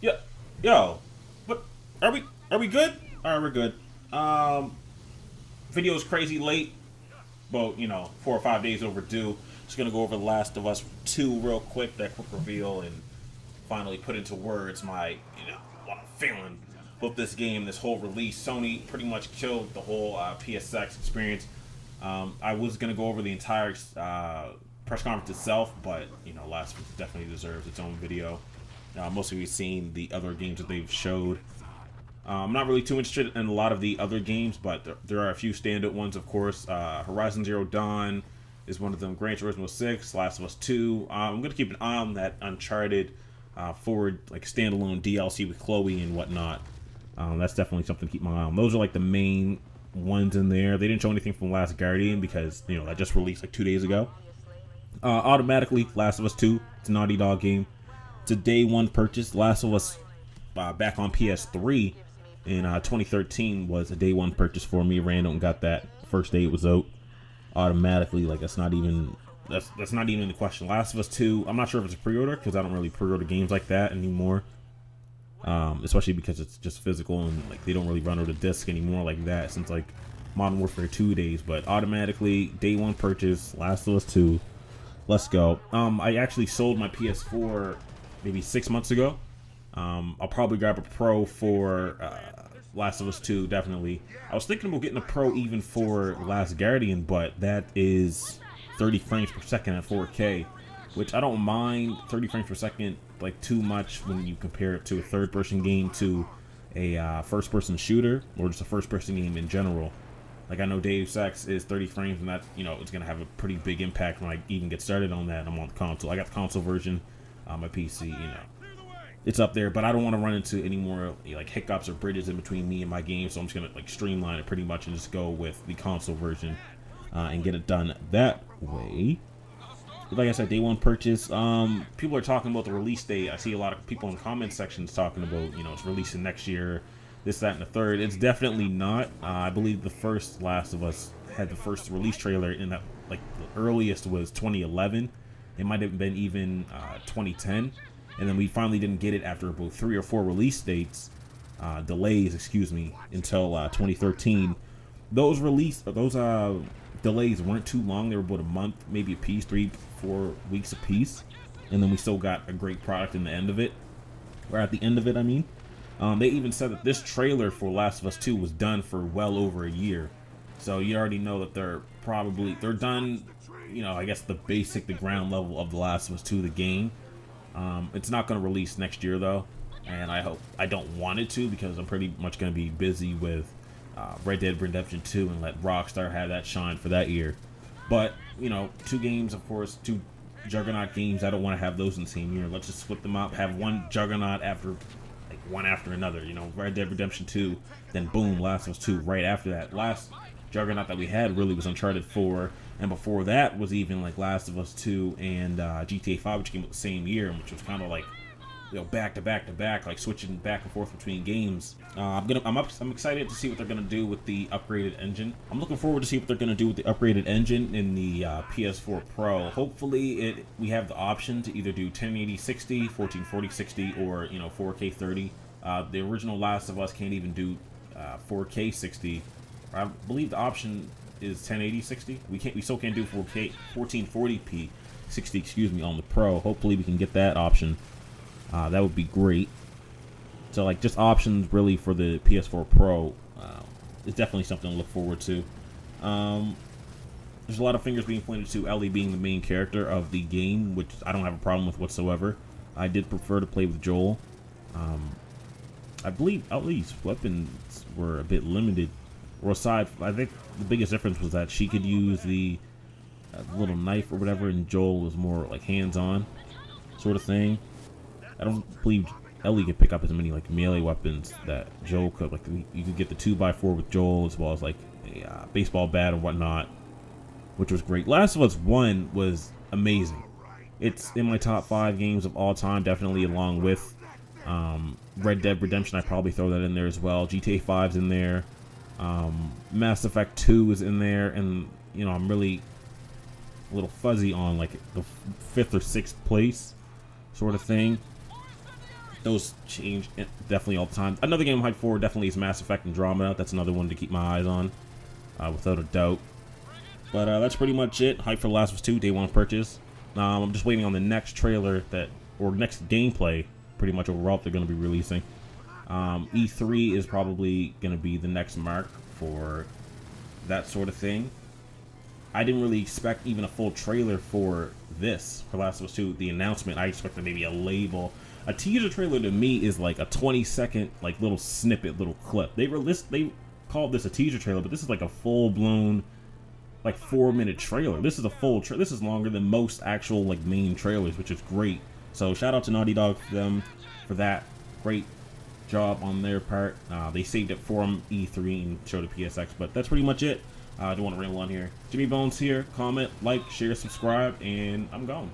Yeah, yo, what are we good? All right, we're good. Video's crazy late, but 4 or 5 days overdue. Just gonna go over The Last of Us 2 real quick, that quick reveal, and finally put into words my what I'm feeling with this game, this whole release. Sony pretty much killed the whole PSX experience. I was gonna go over the entire press conference itself, but Last of Us definitely deserves its own video. Mostly we've seen the other games that they've showed. I'm not really too interested in a lot of the other games, but there are a few standout ones, of course. Horizon Zero Dawn is one of them. Gran Turismo 6, Last of Us 2. I'm going to keep an eye on that Uncharted forward, like standalone DLC with Chloe and whatnot. That's definitely something to keep my eye on. Those are like the main ones in there. They didn't show anything from Last Guardian because, that just released like 2 days ago. Automatically, Last of Us 2. It's a Naughty Dog game. It's a day one purchase. Last of Us back on PS3 in 2013 was a day one purchase for me. Random got that first day it was out automatically. Like that's not even the question. Last of Us 2, I'm not sure if it's a pre-order because I don't really pre-order games like that anymore. Especially because it's just physical and like they don't really run out of disc anymore like that since like Modern Warfare 2 days. But automatically day one purchase, Last of Us 2. Let's go. I actually sold my PS4 maybe 6 months ago. I'll probably grab a Pro for Last of Us 2, definitely. I was thinking about getting a Pro even for Last Guardian, but that is 30 frames per second at 4K, which I don't mind 30 frames per second like too much when you compare it to a third-person game to a first-person shooter or just a first-person game in general. Like I know Deus Ex is 30 frames, and that it's gonna have a pretty big impact when I even get started on that. I'm on the console. I got the console version on my PC. It's up there, but I don't want to run into any more like hiccups or bridges in between me and my game, so I'm just gonna like streamline it pretty much and just go with the console version and get it done that way. But like I said, day one purchase. People are talking about the release date. I see a lot of people in comment sections talking about it's releasing next year, this, that, and the third. It's definitely not. I believe the first Last of Us had the first release trailer in that like the earliest was 2011. It might have been even 2010. And then we finally didn't get it after about 3 or 4 release dates, delays, excuse me, until 2013. Those delays weren't too long. They were about a month, maybe a piece, 3-4 weeks a piece. And then we still got a great product in the end of it. Or at the end of it, I mean. They even said that this trailer for Last of Us 2 was done for well over a year. So you already know that they're done, I guess the ground level of The Last of Us 2, the game. It's not going to release next year though, and I don't want it to because I'm pretty much going to be busy with Red Dead Redemption 2 and let Rockstar have that shine for that year. But 2 games, of course, 2 Juggernaut games. I don't want to have those in the same year. Let's just split them up. Have one Juggernaut after one after another. Red Dead Redemption 2, then boom, Last of Us 2 right after that. Last Juggernaut that we had really was Uncharted 4. And before that was even like Last of Us 2 and GTA 5, which came out the same year, which was kind of like back to back to back, like switching back and forth between games. I'm excited to see what they're gonna do with the upgraded engine. I'm looking forward to see what they're gonna do with the upgraded engine in the PS4 Pro. Hopefully, we have the option to either do 1080 60, 1440 60, or 4K 30. The original Last of Us can't even do 4K 60. I believe the option is 1080 60. We still can't do 4K 1440p 60, excuse me, on the Pro. Hopefully we can get that option. That would be great. So like just options really for the PS4 Pro is definitely something to look forward to. There's a lot of fingers being pointed to Ellie being the main character of the game, which I don't have a problem with whatsoever. I did prefer to play with Joel. I believe Ellie's weapons were a bit limited. Or aside, I think the biggest difference was that she could use the little knife or whatever, and Joel was more like hands-on sort of thing. I don't believe Ellie could pick up as many like melee weapons that Joel could. Like you could get the 2x4 with Joel, as well as like a baseball bat or whatnot, which was great. Last of Us 1 was amazing. It's in my top 5 games of all time, definitely, along with Red Dead Redemption. I probably throw that in there as well. GTA 5's in there. Mass Effect 2 is in there, and I'm really a little fuzzy on like the 5th or 6th place sort of thing. Those change definitely all the time. Another game I'm hyped for definitely is Mass Effect Andromeda. That's another one to keep my eyes on, without a doubt. But that's pretty much it. Hyped for The Last of Us 2, day one purchase. I'm just waiting on the next trailer or next gameplay, pretty much overall, they're going to be releasing. E3 is probably going to be the next mark for that sort of thing. I didn't really expect even a full trailer for this, for Last of Us 2, the announcement. I expected maybe a label. A teaser trailer to me is like a 20-second like little snippet, little clip. They called this a teaser trailer, but this is like a full-blown like 4-minute trailer. This is a full this is longer than most actual like main trailers, which is great. So shout out to Naughty Dog for that. Great job on their part. They saved it from E3 and showed it PSX, but that's pretty much it. I don't want to ramble on here. Jimmy Bones here. Comment, like, share, subscribe, and I'm gone.